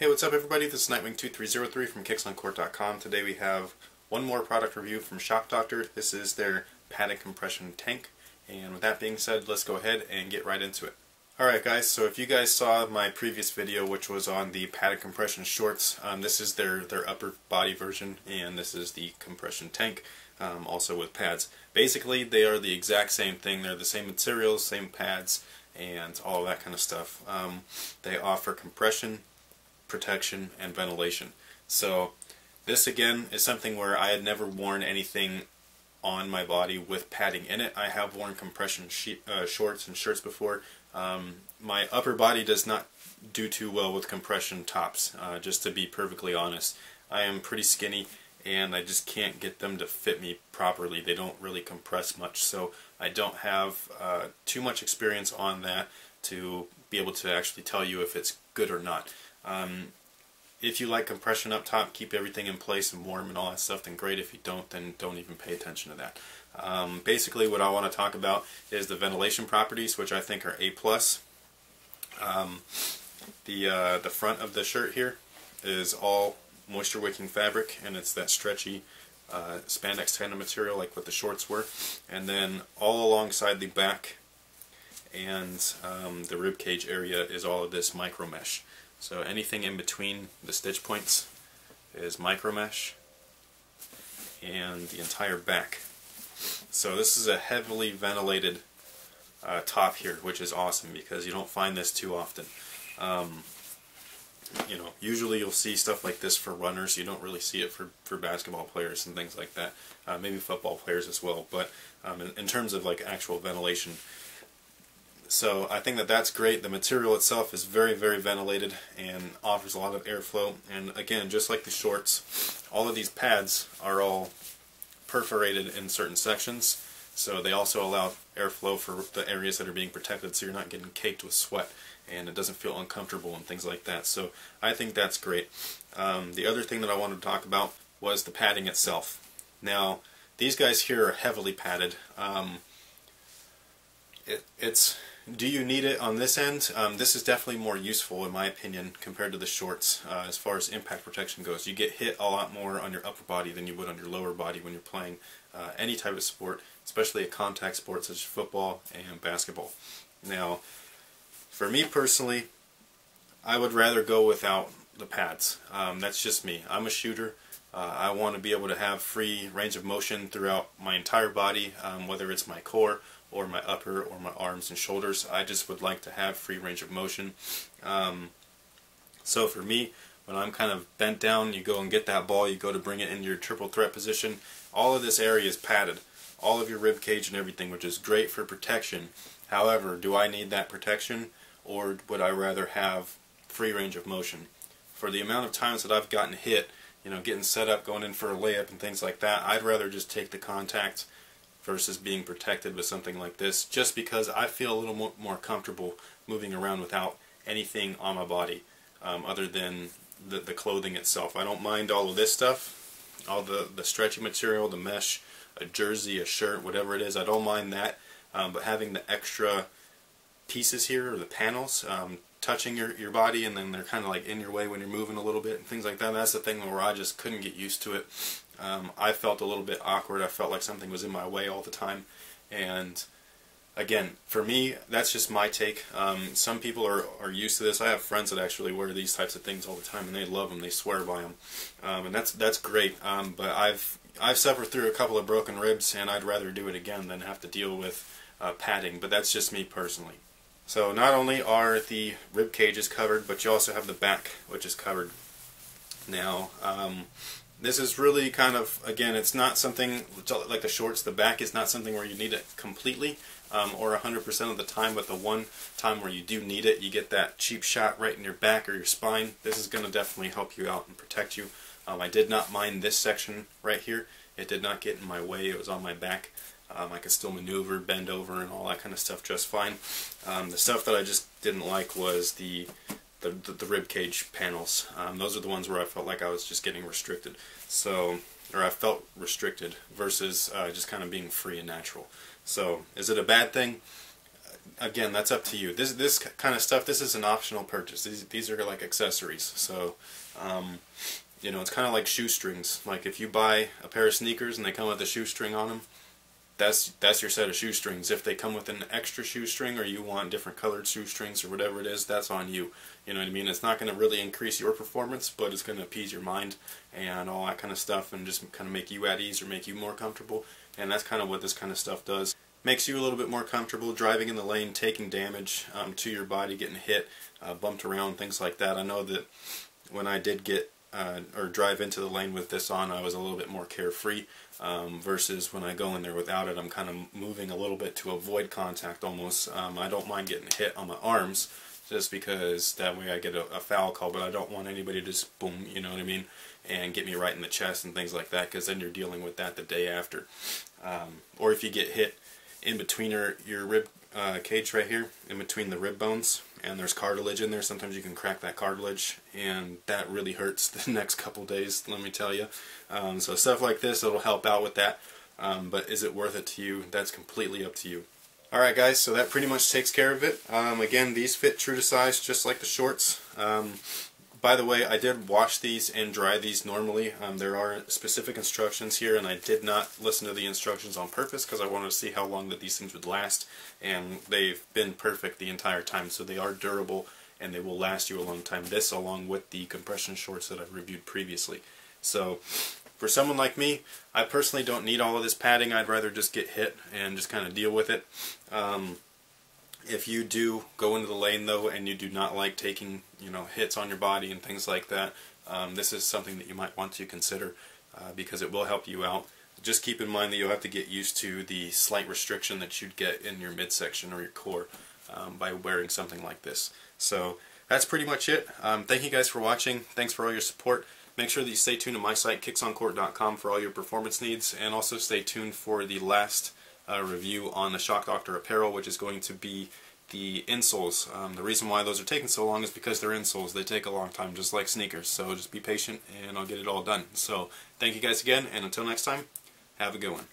Hey, what's up everybody? This is Nightwing2303 from KicksOnCourt.com. Today we have one more product review from Shock Doctor. This is their padded compression tank. And with that being said, let's go ahead and get right into it. Alright guys, so if you guys saw my previous video, which was on the padded compression shorts, this is their upper body version, and this is the compression tank, also with pads. Basically, they are the exact same thing. They're the same materials, same pads, and all of that kind of stuff. They offer compression, protection, and ventilation. So this again is something where I had never worn anything on my body with padding in it. I have worn compression shorts and shirts before. My upper body does not do too well with compression tops, just to be perfectly honest. I am pretty skinny and I just can't get them to fit me properly. They don't really compress much, so I don't have too much experience on that to be able to actually tell you if it's good or not. If you like compression up top, keep everything in place and warm and all that stuff, then great. If you don't, then don't even pay attention to that. Basically what I want to talk about is the ventilation properties, which I think are A+. The front of the shirt here is all moisture wicking fabric, and it's that stretchy spandex kind of material like what the shorts were. And then all alongside the back and the rib cage area is all of this micro mesh. So anything in between the stitch points is micro mesh, and the entire back. So this is a heavily ventilated top here, which is awesome because you don't find this too often. You know, usually you'll see stuff like this for runners. You don't really see it for basketball players and things like that. Maybe football players as well. But in terms of like actual ventilation, so I think that that's great. The material itself is very, very ventilated and offers a lot of airflow. And again, just like the shorts, all of these pads are all perforated in certain sections. So they also allow airflow for the areas that are being protected, so you're not getting caked with sweat and it doesn't feel uncomfortable and things like that. So I think that's great. The other thing that I wanted to talk about was the padding itself. Now, these guys here are heavily padded. Do you need it on this end? This is definitely more useful in my opinion compared to the shorts as far as impact protection goes. You get hit a lot more on your upper body than you would on your lower body when you're playing any type of sport, especially a contact sport such as football and basketball. Now, for me personally, I would rather go without the pads. That's just me. I'm a shooter. I want to be able to have free range of motion throughout my entire body, whether it's my core or my upper or my arms and shoulders. I just would like to have free range of motion. So for me, when I'm kind of bent down, you go and get that ball, you go to bring it into your triple threat position, all of this area is padded. All of your rib cage and everything, which is great for protection. However, do I need that protection, or would I rather have free range of motion? For the amount of times that I've gotten hit, you know, getting set up, going in for a layup and things like that, I'd rather just take the contact versus being protected with something like this, just because I feel a little more comfortable moving around without anything on my body other than the clothing itself. I don't mind all of this stuff, all the stretchy material, the mesh, a jersey, a shirt, whatever it is, I don't mind that, but having the extra pieces here, or the panels, touching your body, and then they're kind of like in your way when you're moving a little bit and things like that, that's the thing where I just couldn't get used to it. I felt a little bit awkward. I felt like something was in my way all the time, and again, for me, that's just my take. Some people are used to this. I have friends that actually wear these types of things all the time, and they love them. They swear by them, and that's great. But I've suffered through a couple of broken ribs, and I'd rather do it again than have to deal with padding. But that's just me personally. So not only are the rib cages covered, but you also have the back, which is covered. Now, this is really kind of, again, it's not something like the shorts. The back is not something where you need it completely or 100% of the time, but the one time where you do need it, you get that cheap shot right in your back or your spine. This is going to definitely help you out and protect you. I did not mind this section right here. It did not get in my way. It was on my back. I could still maneuver, bend over, and all that kind of stuff just fine. The stuff that I just didn't like was the rib cage panels. Those are the ones where I felt like I was just getting restricted. So, or I felt restricted versus just kind of being free and natural. So, is it a bad thing? again, that's up to you. This kind of stuff, this is an optional purchase. These are like accessories. So, you know, it's kind of like shoestrings. Like if you buy a pair of sneakers and they come with a shoestring on them, that's your set of shoestrings. If they come with an extra shoestring, or you want different colored shoestrings or whatever it is, that's on you. You know what I mean? It's not going to really increase your performance, but it's going to appease your mind and all that kind of stuff, and just kind of make you at ease or make you more comfortable. And that's kind of what this kind of stuff does. Makes you a little bit more comfortable driving in the lane, taking damage to your body, getting hit, bumped around, things like that. I know that when I did get or drive into the lane with this on, I was a little bit more carefree, versus when I go in there without it, I'm kind of moving a little bit to avoid contact almost. I don't mind getting hit on my arms, just because that way I get a foul call, but I don't want anybody to just boom, you know what I mean, and get me right in the chest and things like that, because then you're dealing with that the day after. Or if you get hit in between your rib cage right here, in between the rib bones, and there's cartilage in there, sometimes you can crack that cartilage, and that really hurts the next couple days, let me tell you. So stuff like this, it'll help out with that, but is it worth it to you? That's completely up to you. Alright guys, so that pretty much takes care of it. Again, these fit true to size, just like the shorts. By the way, I did wash these and dry these normally. There are specific instructions here, and I did not listen to the instructions on purpose because I wanted to see how long that these things would last, and they've been perfect the entire time. So they are durable and they will last you a long time. This along with the compression shorts that I've reviewed previously. So for someone like me, I personally don't need all of this padding. I'd rather just get hit and just kind of deal with it. If you do go into the lane though, and you do not like taking, you know, hits on your body and things like that, this is something that you might want to consider, because it will help you out. Just keep in mind that you'll have to get used to the slight restriction that you'd get in your midsection or your core by wearing something like this. So that's pretty much it. Thank you guys for watching. Thanks for all your support. Make sure that you stay tuned to my site, kicksoncourt.com, for all your performance needs, and also stay tuned for the last review on the Shock Doctor apparel, which is going to be the insoles. The reason why those are taking so long is because they're insoles. They take a long time, just like sneakers. So just be patient, and I'll get it all done. So thank you guys again, and until next time, have a good one.